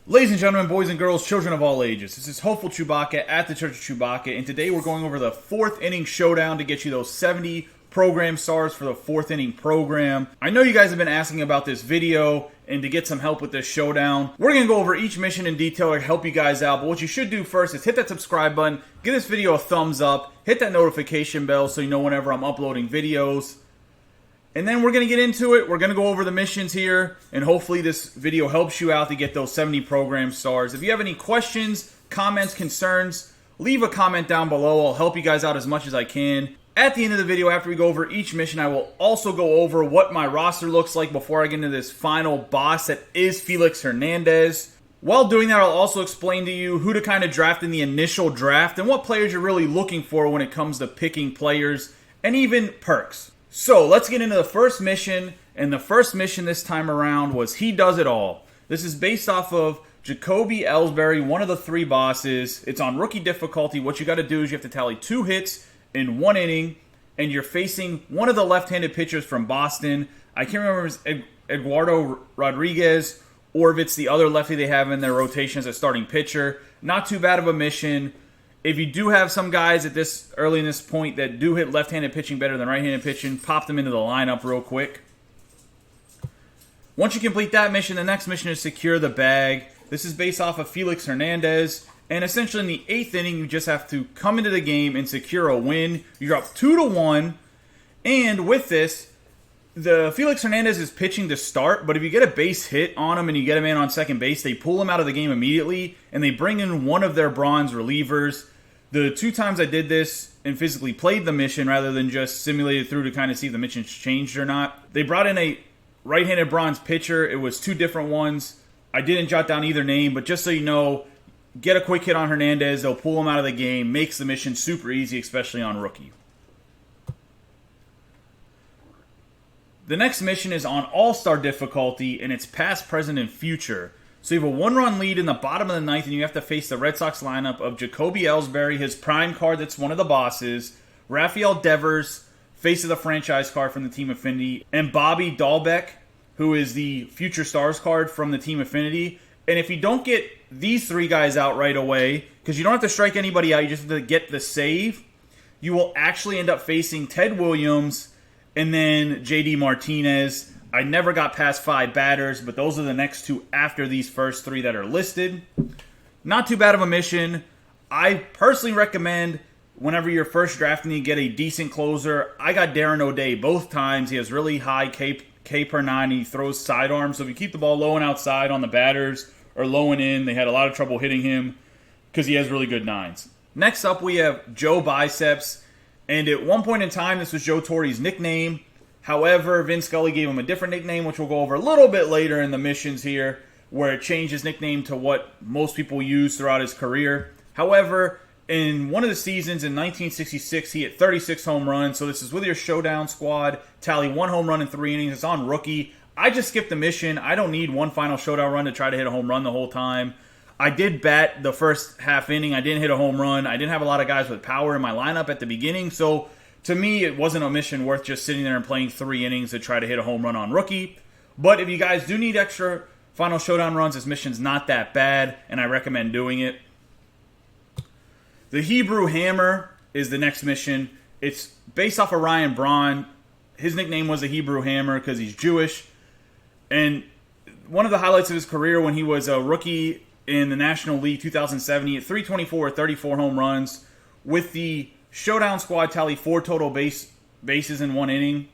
Ladies and gentlemen, boys and girls, children of all ages, this is Hopeful Chewbacca at the Church of Chewbacca, and today we're going over the 4th Inning Showdown to get you those 70 program stars for the 4th inning program. I know you guys have been asking about this video and to get some help with this showdown. We're going to go over each mission in detail to help you guys out, but what you should do first is hit that subscribe button, give this video a thumbs up, hit that notification bell so you know whenever I'm uploading videos. And then we're going to get into it. We're going to go over the missions here, and hopefully this video helps you out to get those 70 program stars. If you have any questions, comments, concerns, leave a comment down below. I'll help you guys out as much as I can. At the end of the video, after we go over each mission, I will also go over what my roster looks like before I get into this final boss that is Felix Hernandez. While doing that, I'll also explain to you who to kind of draft in the initial draft and what players you're really looking for when it comes to picking players and even perks. So let's get into the first mission, and the first mission this time around was He Does It All. This is based off of Jacoby Ellsbury, one of the 3 bosses. It's on rookie difficulty. What you got to do is you have to tally 2 hits in 1 inning, and you're facing one of the left-handed pitchers from Boston. I can't remember if it's Eduardo Rodriguez or if it's the other lefty they have in their rotation as a starting pitcher. Not too bad of a mission. If you do have some guys at this early in this point that do hit left-handed pitching better than right-handed pitching, pop them into the lineup real quick. Once you complete that mission, the next mission is Secure the Bag. This is based off of Felix Hernandez. And essentially in the 8th inning, you just have to come into the game and secure a win. You're up 2-1. And with this, the Felix Hernandez is pitching to start, but if you get a base hit on him and you get a man on second base, they pull him out of the game immediately, and they bring in one of their bronze relievers. The 2 times I did this and physically played the mission rather than just simulated through to kind of see if the mission's changed or not, they brought in a right-handed bronze pitcher. It was 2 different ones. I didn't jot down either name, but just so you know, get a quick hit on Hernandez, they'll pull him out of the game, makes the mission super easy, especially on rookie. The next mission is on All-Star difficulty, and it's past, present, and future. So you have a 1-run lead in the bottom of the 9th, and you have to face the Red Sox lineup of Jacoby Ellsbury, his prime card that's one of the bosses, Rafael Devers, face of the franchise card from the Team Affinity, and Bobby Dahlbeck, who is the Future Stars card from the Team Affinity. And if you don't get these 3 guys out right away, because you don't have to strike anybody out, you just have to get the save, you will actually end up facing Ted Williams and then JD Martinez. I never got past 5 batters, but those are the next 2 after these first 3 that are listed. Not too bad of a mission. I personally recommend whenever you're first drafting, you get a decent closer. I got Darren O'Day both times. He has really high K per 9. He throws sidearms. So if you keep the ball low and outside on the batters or low and in, they had a lot of trouble hitting him because he has really good 9s. Next up, we have Joe Biceps. And at one point in time, this was Joe Torre's nickname. However, Vin Scully gave him a different nickname, which we'll go over a little bit later in the missions here, where it changed his nickname to what most people use throughout his career. However, in one of the seasons in 1966, he hit 36 home runs. So this is with your showdown squad. Tally 1 home run in 3 innings. It's on rookie. I just skipped the mission. I don't need one final showdown run to try to hit a home run the whole time. I did bat the first half inning. I didn't hit a home run. I didn't have a lot of guys with power in my lineup at the beginning. So to me, it wasn't a mission worth just sitting there and playing 3 innings to try to hit a home run on rookie. But if you guys do need extra final showdown runs, this mission's not that bad, and I recommend doing it. The Hebrew Hammer is the next mission. It's based off of Ryan Braun. His nickname was the Hebrew Hammer because he's Jewish. And one of the highlights of his career when he was a rookie in the National League 2007, he hit 324 with 34 home runs. With the showdown squad, tally 4 total bases in 1 inning.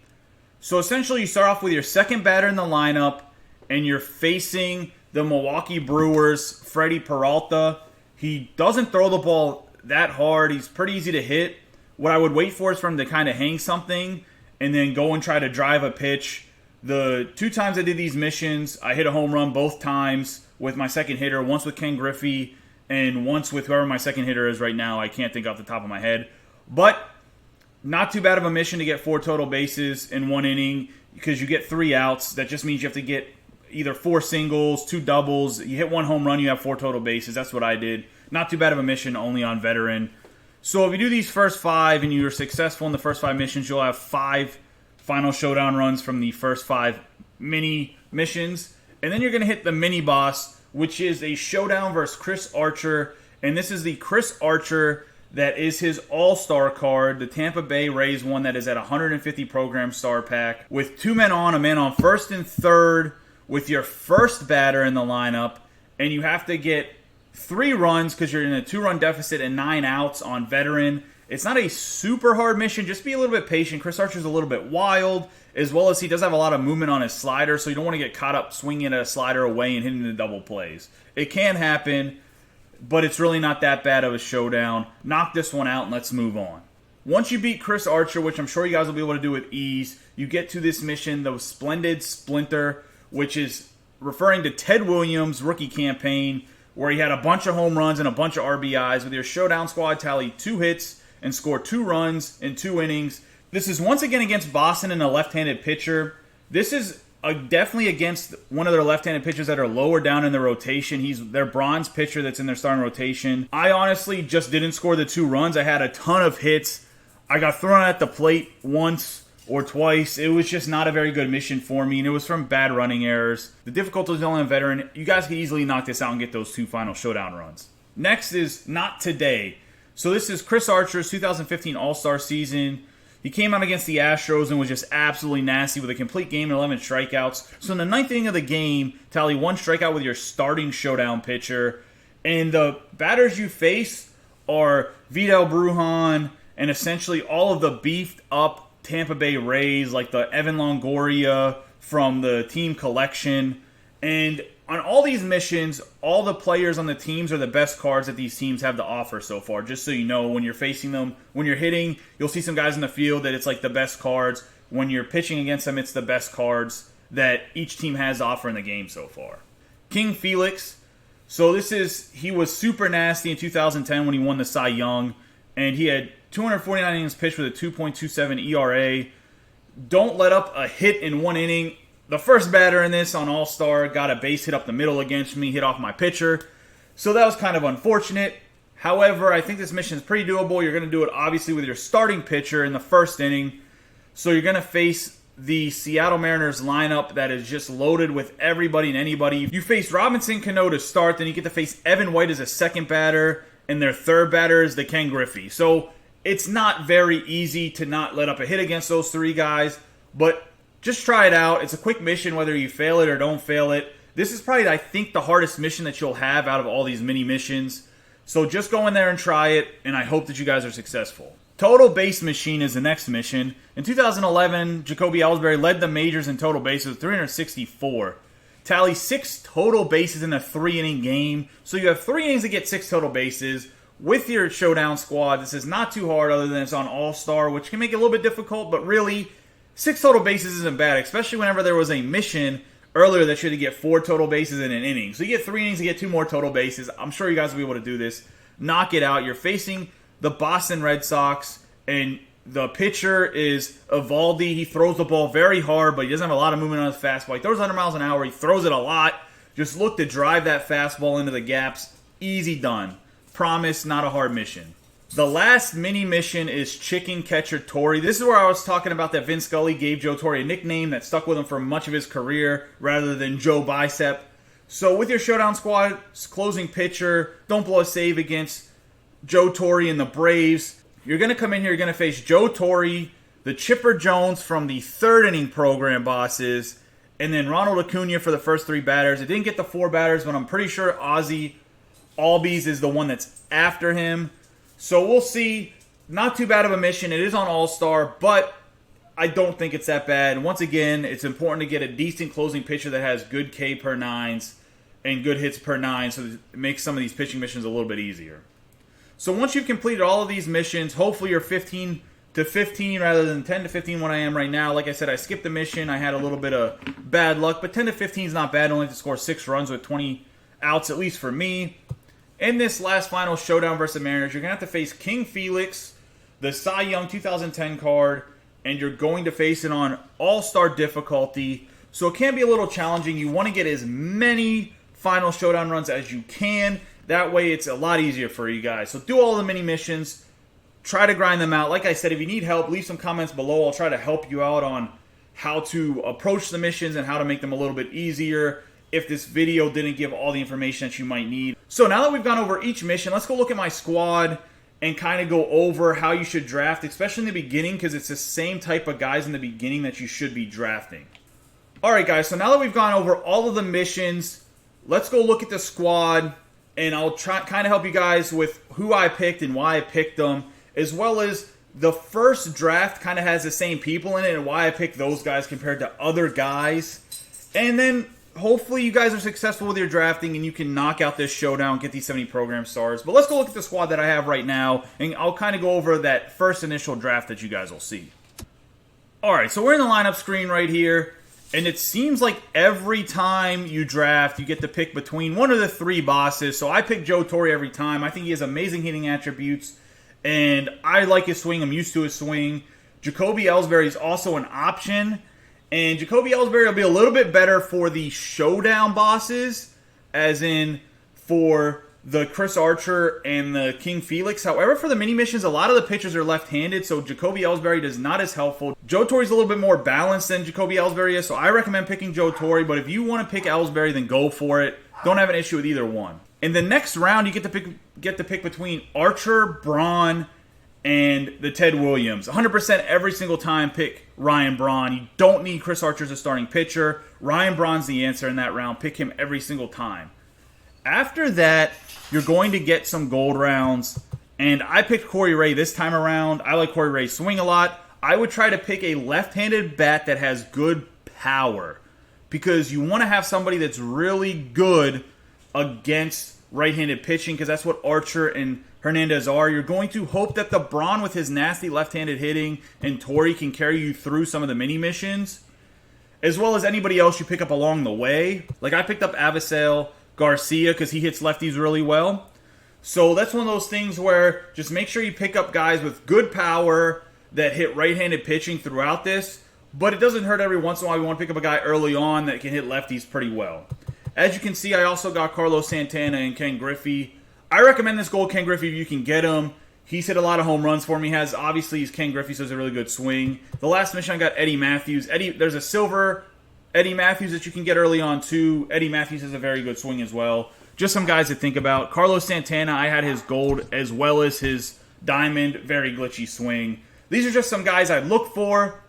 So essentially, you start off with your second batter in the lineup, and you're facing the Milwaukee Brewers' Freddie Peralta. He doesn't throw the ball that hard. He's pretty easy to hit. What I would wait for is for him to kind of hang something and then go and try to drive a pitch. The 2 times I did these missions, I hit a home run both times with my second hitter, once with Ken Griffey and once with whoever my second hitter is right now. I can't think off the top of my head. But not too bad of a mission to get 4 total bases in 1 inning because you get 3 outs. That just means you have to get either 4 singles, 2 doubles. You hit 1 home run, you have 4 total bases. That's what I did. Not too bad of a mission, only on veteran. So if you do these first 5 and you're successful in the first 5 missions, you'll have 5 final showdown runs from the first 5 mini missions. And then you're going to hit the mini boss, which is a showdown versus Chris Archer. And this is the Chris Archer that is his all-star card, the Tampa Bay Rays one that is at 150 program star pack, with 2 men on, a man on first and third, with your first batter in the lineup, and you have to get 3 runs because you're in a 2-run deficit and 9 outs on veteran. It's not a super hard mission. Just be a little bit patient. Chris Archer's a little bit wild, as well as he does have a lot of movement on his slider, so you don't want to get caught up swinging at a slider away and hitting the double plays. It can happen, but it's really not that bad of a showdown. Knock this one out and let's move on. Once you beat Chris Archer, which I'm sure you guys will be able to do with ease, you get to this mission, the Splendid Splinter, which is referring to Ted Williams' rookie campaign, where he had a bunch of home runs and a bunch of RBIs. With your showdown squad, tally 2 hits and score 2 runs in 2 innings. This is once again against Boston and a left-handed pitcher. This is definitely against one of their left-handed pitchers that are lower down in the rotation. He's their bronze pitcher that's in their starting rotation. I honestly just didn't score the 2 runs. I had a ton of hits. I got thrown at the plate once or twice. It was just not a very good mission for me, and it was from bad running errors. The difficulty is only on veteran. You guys can easily knock this out and get those 2 final showdown runs. Next is Not Today. So this is Chris Archer's 2015 All-Star season. He came out against the Astros and was just absolutely nasty with a complete game and 11 strikeouts. So in the 9th inning of the game, tally 1 strikeout with your starting showdown pitcher. And the batters you face are Vidal Brujan and essentially all of the beefed up Tampa Bay Rays, like the Evan Longoria from the team collection. And on all these missions, all the players on the teams are the best cards that these teams have to offer so far. Just so you know, when you're facing them, when you're hitting, you'll see some guys in the field that it's like the best cards. When you're pitching against them, it's the best cards that each team has to offer in the game so far. King Felix. So he was super nasty in 2010 when he won the Cy Young. And he had 249 innings pitched with a 2.27 ERA. Don't let up a hit in 1 inning. The first batter in this on All-Star got a base hit up the middle against me, hit off my pitcher. So that was kind of unfortunate. However, I think this mission is pretty doable. You're going to do it obviously with your starting pitcher in the first inning. So you're going to face the Seattle Mariners lineup that is just loaded with everybody and anybody. You face Robinson Cano to start, then you get to face Evan White as a second batter, and their third batter is the Ken Griffey. So it's not very easy to not let up a hit against those 3 guys, but just try it out. It's a quick mission whether you fail it or don't fail it. This is probably, I think, the hardest mission that you'll have out of all these mini missions. So just go in there and try it, and I hope that you guys are successful. Total Base Machine is the next mission. In 2011, Jacoby Ellsbury led the majors in total bases with 364. Tally 6 total bases in a 3-inning game. So you have 3 innings to get 6 total bases with your showdown squad. This is not too hard other than it's on All-Star, which can make it a little bit difficult, but really 6 total bases isn't bad, especially whenever there was a mission earlier that you had to get 4 total bases in an inning. So you get 3 innings to get 2 more total bases. I'm sure you guys will be able to do this. Knock it out. You're facing the Boston Red Sox, and the pitcher is Evaldi. He throws the ball very hard, but he doesn't have a lot of movement on his fastball. He throws 100 miles an hour. He throws it a lot. Just look to drive that fastball into the gaps. Easy done. Promise, not a hard mission. The last mini mission is Chicken Catcher Torre. This is where I was talking about that Vince Scully gave Joe Torre a nickname that stuck with him for much of his career rather than Joe Bicep. So with your showdown squad, closing pitcher, don't blow a save against Joe Torre and the Braves. You're going to come in here, you're going to face Joe Torre, the Chipper Jones from the 3rd inning program bosses, and then Ronald Acuna for the first 3 batters. It didn't get the 4 batters, but I'm pretty sure Ozzy Albies is the one that's after him. So we'll see. Not too bad of a mission. It is on All-Star, but I don't think it's that bad. Once again, it's important to get a decent closing pitcher that has good K per 9s and good hits per 9, so it makes some of these pitching missions a little bit easier. So once you've completed all of these missions, hopefully you're 15 to 15 rather than 10 to 15 when I am right now. Like I said, I skipped the mission. I had a little bit of bad luck, but 10 to 15 is not bad. Only to score 6 runs with 20 outs, at least for me. In this last final showdown versus the Mariners, you're going to have to face King Felix, the Cy Young 2010 card, and you're going to face it on All-Star difficulty. So it can be a little challenging. You want to get as many final showdown runs as you can. That way it's a lot easier for you guys. So do all the mini missions. Try to grind them out. Like I said, if you need help, leave some comments below. I'll try to help you out on how to approach the missions and how to make them a little bit easier. if this video didn't give all the information that you might need. So now that we've gone over each mission, let's go look at my squad and kind of go over how you should draft, especially in the beginning, because it's the same type of guys in the beginning that you should be drafting. Alright guys, so now that we've gone over all of the missions, let's go look at the squad, and I'll try kind of help you guys with who I picked and why I picked them, as well as the first draft kind of has the same people in it and why I picked those guys compared to other guys. And then hopefully you guys are successful with your drafting and you can knock out this showdown, get these 70 program stars. But let's go look at the squad that I have right now, and I'll kind of go over that first initial draft that you guys will see. Alright, so we're in the lineup screen right here, and it seems like every time you draft, you get to pick between one of the three bosses. So I pick Joe Torre every time. I think he has amazing hitting attributes, and I like his swing. I'm used to his swing. Jacoby Ellsbury is also an option. And Jacoby Ellsbury will be a little bit better for the showdown bosses, as in for the Chris Archer and the King Felix. However, for the mini missions, a lot of the pitchers are left-handed, so Jacoby Ellsbury is not as helpful. Joe Torre is a little bit more balanced than Jacoby Ellsbury is, so I recommend picking Joe Torre. But if you want to pick Ellsbury, then go for it. Don't have an issue with either one. In the next round, you get to pick between Archer, Braun, and the Ted Williams. 100% every single time pick Ryan Braun. You don't need Chris Archer as a starting pitcher. Ryan Braun's the answer in that round. Pick him every single time. After that, you're going to get some gold rounds. And I picked Corey Ray this time around. I like Corey Ray's swing a lot. I would try to pick a left-handed bat that has good power, because you want to have somebody that's really good against right-handed pitching, because that's what Archer and Hernandez are. You're going to hope that the Braun with his nasty left-handed hitting and Torre can carry you through some of the mini missions, as well as anybody else you pick up along the way. Like I picked up Avisail Garcia because he hits lefties really well. So that's one of those things where just make sure you pick up guys with good power that hit right-handed pitching throughout this, but it doesn't hurt every once in a while. You want to pick up a guy early on that can hit lefties pretty well. As you can see, I also got Carlos Santana and Ken Griffey. I recommend this gold Ken Griffey if you can get him. He's hit a lot of home runs for me. He's Ken Griffey, so he's a really good swing. The last mission I got Eddie Matthews. There's a silver Eddie Matthews that you can get early on too. Eddie Matthews has a very good swing as well. Just some guys to think about. Carlos Santana, I had his gold as well as his diamond. Very glitchy swing. These are just some guys I look for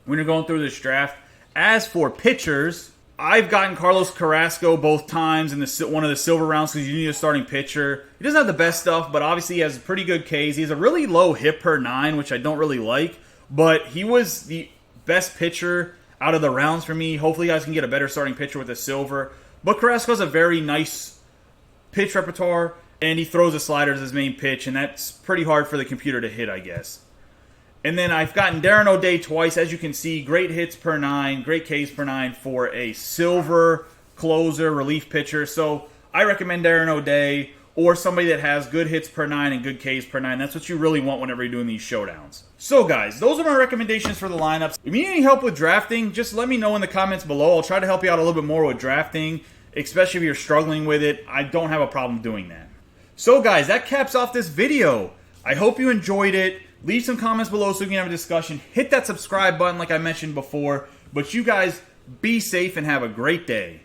when you're going through this draft. As for pitchers, I've gotten Carlos Carrasco both times in one of the silver rounds because you need a starting pitcher. He doesn't have the best stuff, but obviously he has pretty good Ks. He has a really low hit per 9, which I don't really like, but he was the best pitcher out of the rounds for me. Hopefully you guys can get a better starting pitcher with a silver. But Carrasco has a very nice pitch repertoire, and he throws the slider as his main pitch, and that's pretty hard for the computer to hit, I guess. And then I've gotten Darren O'Day twice. As you can see, great hits per 9, great Ks per 9 for a silver closer, relief pitcher. So I recommend Darren O'Day or somebody that has good hits per 9 and good Ks per 9. That's what you really want whenever you're doing these showdowns. So guys, those are my recommendations for the lineups. If you need any help with drafting, just let me know in the comments below. I'll try to help you out a little bit more with drafting, especially if you're struggling with it. I don't have a problem doing that. So guys, that caps off this video. I hope you enjoyed it. Leave some comments below so we can have a discussion. Hit that subscribe button like I mentioned before. But you guys, be safe and have a great day.